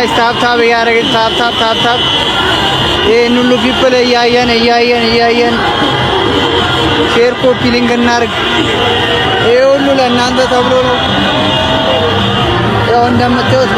ጋይስ ታፕ ያረጋግጥ ታፕ ይሄን ሁሉ ፒፕል እያየን ሼር ኮፒ ሊንክ እናርግ። ይሄ ሁሉ ለእናንተ ተብሎ ነው። ያው እንደምታዩት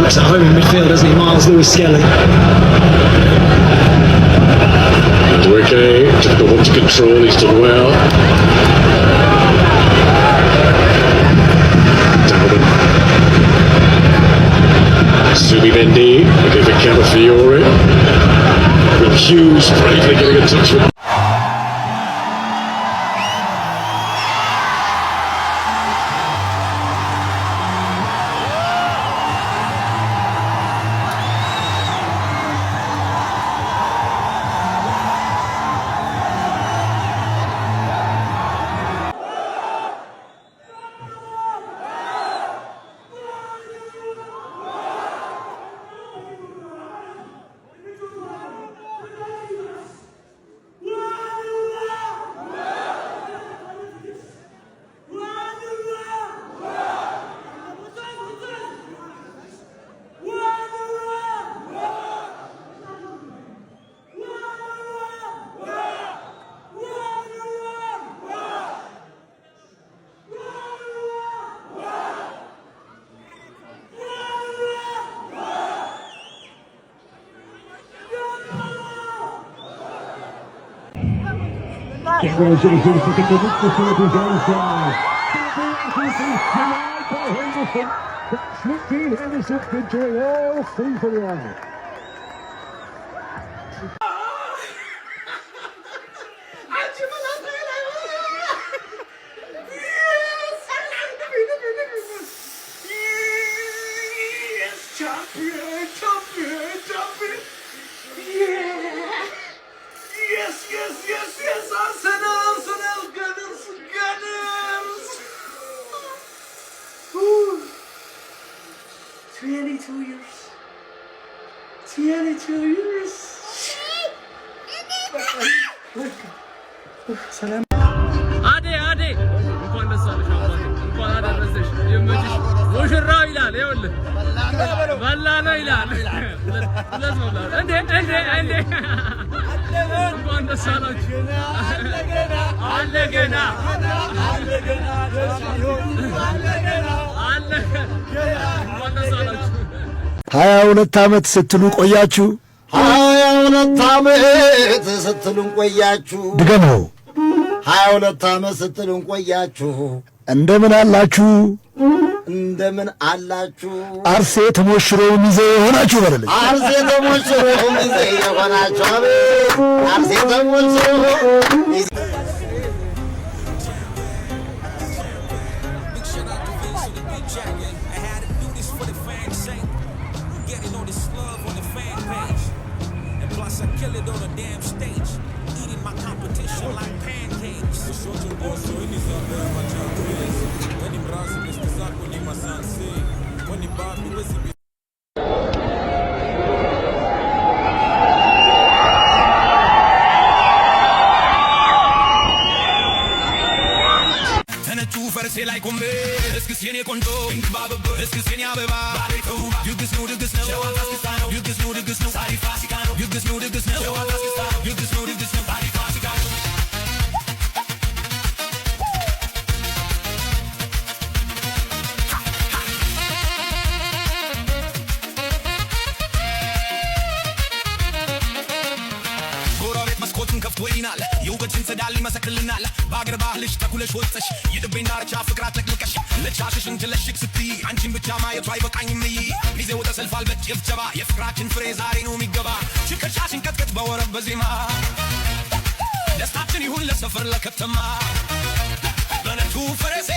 Looks at home in midfield, doesn't he, Miles Lewis Skelly? Enrique took the one to control, he's done well. Dowden. Subimendi looking for Calafiore. With Hughes bravely getting a touch with. Yes, Arsenal, Gunners. 22 years. ሰላም አዴ እንኳን ደስ አለሽ አባቴ፣ እንኳን አደረሰሽ። ይመችሽ። ሙሽራው ይላል ይኸውልህ፣ በላ ነው ይላል። ሁለት ነው እንዴ እንኳን ደስ አላችሁ። አለ ገና 22 ዓመት ስትሉ ቆያችሁ። 22 ዓመት ስትሉን ቆያችሁ። ድገመው። 22 ዓመት ስትሉን ቆያችሁ። እንደምን አላችሁ? እንደምን አላችሁ? አርሴ ተሞሽሮ ሚዜ የሆናችሁ በለልኝ። አርሴ ተሞሽሮ ሚዜ የሆናችሁ። አቤት አርሴ ተሞሽሮ ሚዜ I kill it on a damn stage, eating my competition like pancakes. ተነጩ ፈረሴ ላይ ቆሜ እስክስ የኔ ቆንጆ እስክስ የኔ አበባ ድግስ ነው ድግስ ነው ድግስ ነው ድግስ ነው ሳሪ ፋሲካ ነው ድግስ ነው ድግስ ነው ድግስ ነው ድግስ ነው ሳሪ ፋሲካ ነው ጎረቤት መስኮቱን ከፍቶ ይናል የውበትን ጸዳል ይመሰክልናል በአገር ባህልሽ ተኩለሽ ወጥተሽ የልቤን ዳርቻ ፍቅር አጥለቅልቀሽ ለቻሽሽን ትለሽቅ ስትይ አንቺን ብቻ ማየቱ አይበቃኝም ሚዜው ተሰልፏል በጭፍ ጀባ የፍቅራችን ፍሬ ዛሬ ነው የሚገባ ሽከሻሽን ቀጥቀጥ በወረብ በዜማ ደስታችን ይሁን ለሰፈር ለከተማ በነቱ ፈረሴ